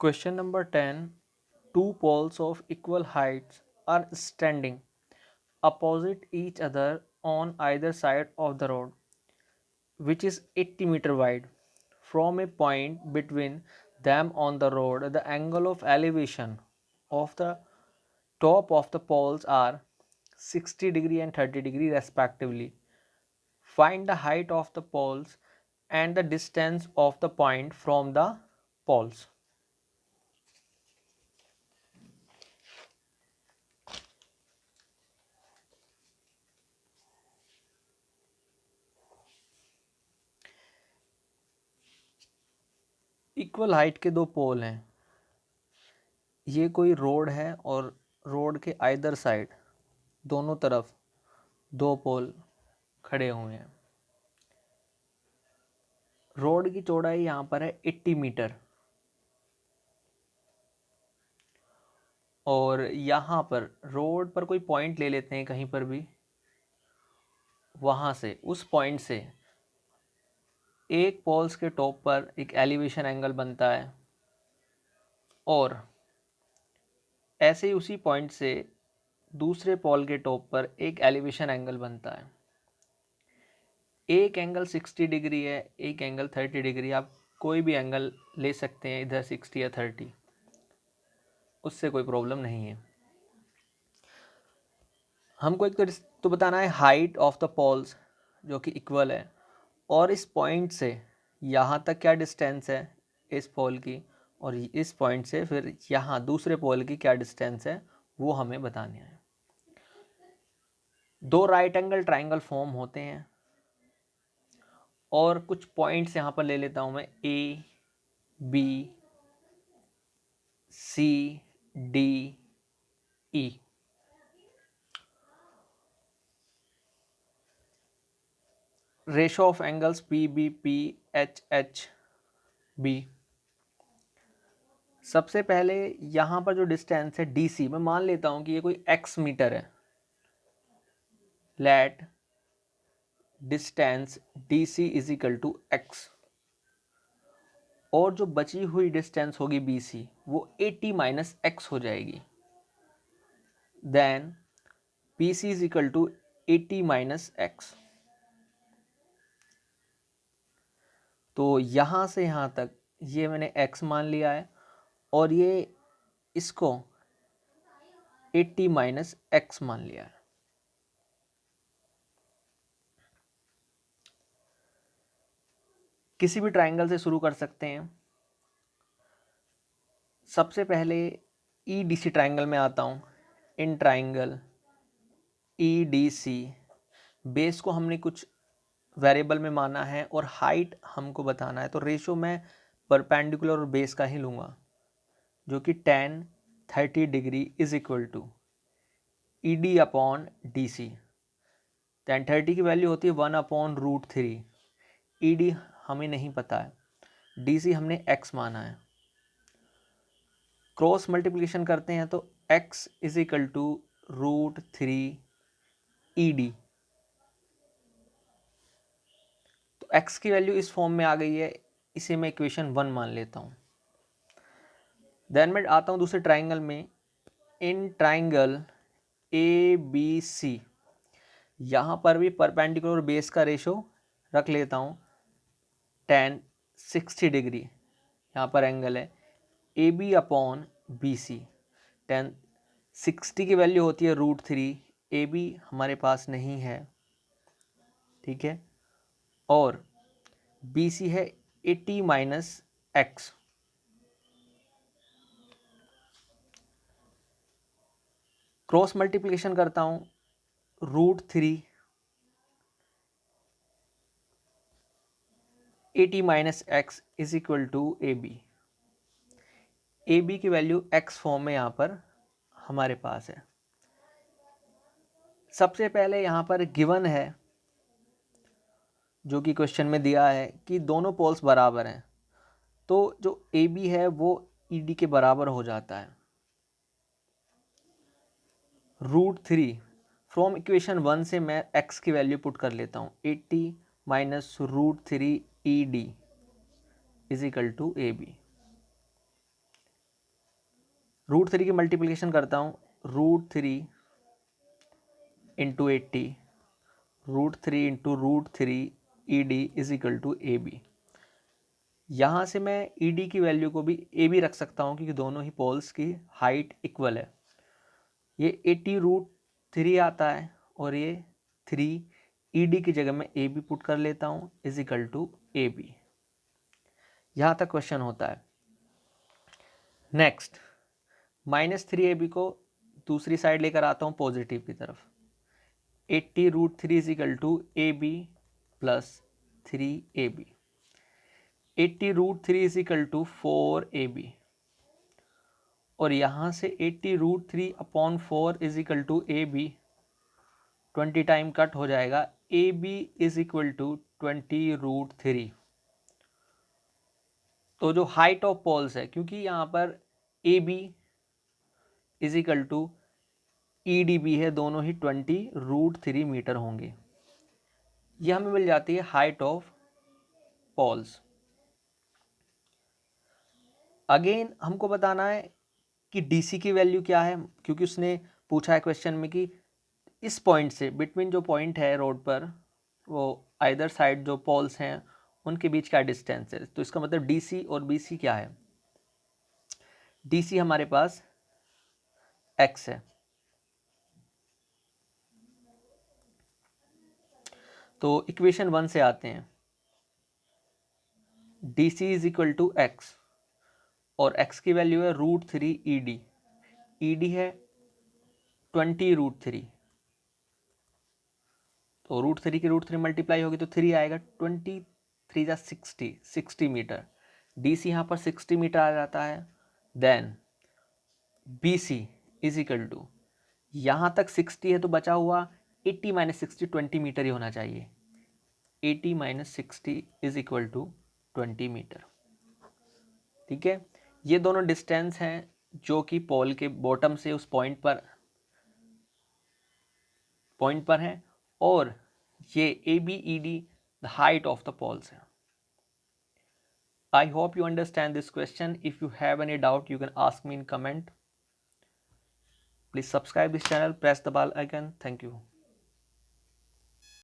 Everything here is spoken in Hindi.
Question number 10. Two poles of equal heights are standing opposite each other on either side of the road, which is 80 meter wide. From a point between them on the road, the angle of elevation of the top of the poles are 60 degree and 30 degree respectively. Find the height of the poles and the distance of the point from the poles. Equal height के दो पोल हैं। ये कोई रोड है और रोड के आइदर साइड दोनों तरफ दो पोल खड़े हुए हैं। रोड की चौड़ाई यहाँ पर है 80 मीटर और यहाँ पर रोड पर कोई पॉइंट ले लेते हैं कहीं पर भी, वहाँ से उस पॉइंट से एक पोल्स के टॉप पर एक एलिवेशन एंगल बनता है और ऐसे ही उसी पॉइंट से दूसरे पोल के टॉप पर एक एलिवेशन एंगल बनता है। एक एंगल 60 डिग्री है, एक एंगल 30 डिग्री। आप कोई भी एंगल ले सकते हैं, इधर 60 या 30, उससे कोई प्रॉब्लम नहीं है। हमको एक तो बताना है हाइट ऑफ द पोल्स जो कि इक्वल है, और इस पॉइंट से यहाँ तक क्या डिस्टेंस है इस पोल की, और इस पॉइंट से फिर यहाँ दूसरे पोल की क्या डिस्टेंस है वो हमें बताने हैं। दो राइट एंगल ट्राइंगल फॉर्म होते हैं और कुछ पॉइंट्स यहाँ पर ले लेता हूँ मैं, A B C D E. Ratio of angles P B P H H B. सबसे पहले यहाँ पर जो डिस्टेंस है डी सी, मैं मान लेता हूँ कि ये कोई एक्स मीटर है। Let distance D C is equal to x, और जो बची हुई डिस्टेंस होगी बी सी वो 80 माइनस एक्स हो जाएगी। Then P C is equal to 80 minus x. तो यहाँ से यहाँ तक ये मैंने x मान लिया है और ये इसको 80 माइनस एक्स मान लिया है। किसी भी ट्राइंगल से शुरू कर सकते हैं। सबसे पहले ई डी सी ट्राइंगल में आता हूँ। In triangle E D C base को हमने कुछ वेरिएबल में माना है और हाइट हमको बताना है, तो रेशो मैं परपेंडिकुलर और बेस का ही लूँगा, जो कि tan 30 degree is equal to E D upon D C. tan 30 की वैल्यू होती है 1/√3। ई डी हमें नहीं पता है, डी सी हमने x माना है। क्रॉस मल्टीप्लिकेशन करते हैं तो x is equal to √3 E D. तो x की वैल्यू इस फॉर्म में आ गई है, इसे मैं इक्वेशन 1 मान लेता हूँ। देन मैं आता हूँ दूसरे ट्राइंगल में। इन ट्राइंगल ए बी सी, यहाँ पर भी परपेंडिकुलर और बेस का रेशो रख लेता हूँ tan 60 डिग्री। यहाँ पर एंगल है A B upon B C. tan 60 की वैल्यू होती है √3, ए बी हमारे पास नहीं है, ठीक है, और बी सी है 80 माइनस एक्स। क्रॉस मल्टीप्लिकेशन करता हूँ, √3 80 minus x is equal to A B. A B की वैल्यू एक्स फॉर्म में यहाँ पर हमारे पास है। सबसे पहले यहाँ पर गिवन है, जो कि क्वेश्चन में दिया है कि दोनों पोल्स बराबर हैं, तो जो ए बी है वो ई डी के बराबर हो जाता है। √3 फ्रॉम इक्वेशन 1 से मैं x की वैल्यू पुट कर लेता हूँ, 80 minus √3 E D is equal to A B. √3 की मल्टीप्लिकेशन करता हूँ, √3 into 80, √3 into √3 ED is equal to AB। यहाँ से मैं ED की वैल्यू को भी AB रख सकता हूँ क्योंकि दोनों ही पोल्स की हाइट इक्वल है। ये 80√3 आता है और ये 3 ED की जगह मैं AB पुट कर लेता हूँ इज इक्वल टू AB। यहाँ तक क्वेश्चन होता है। नेक्स्ट, -3AB को दूसरी साइड लेकर आता हूँ पॉजिटिव की तरफ। 80√3 is equal to AB plus 3AB। 80√3 is equal to 4AB और यहाँ से 80√3 upon 4 is equal to AB 20 time cut हो जाएगा। AB is equal to 20√3। तो जो हाइट ऑफ पोल्स है, क्योंकि यहाँ पर AB is equal to EDB है, दोनों ही 20√3 मीटर होंगे। ये हमें मिल जाती है हाइट ऑफ पोल्स। अगेन हमको बताना है कि DC की वैल्यू क्या है, क्योंकि उसने पूछा है क्वेश्चन में कि इस पॉइंट से बिटवीन जो पॉइंट है रोड पर, वो आइदर साइड जो पोल्स हैं उनके बीच क्या डिस्टेंस है। तो इसका मतलब DC और BC क्या है। DC हमारे पास x है, तो इक्वेशन 1 से आते हैं। DC is equal to x और x की वैल्यू है √3 ED। ED है 20√3, तो √3 की √3 मल्टीप्लाई होगी तो 3 आएगा। 23 जा 60 मीटर। DC यहाँ पर 60 मीटर आ जाता है। Then BC is equal to, यहाँ तक 60 है तो बचा हुआ 80 - 60 20 मीटर ही होना चाहिए। 80 - 60 इज इक्वल टू 20 मीटर। ठीक है, ये दोनों डिस्टेंस हैं जो कि पोल के बॉटम से उस पॉइंट पर हैं, और ये ABED the height of the poles है। I hope you understand this question. If you have any doubt, you can ask me in comment. Please subscribe this channel, press the bell icon. Thank you.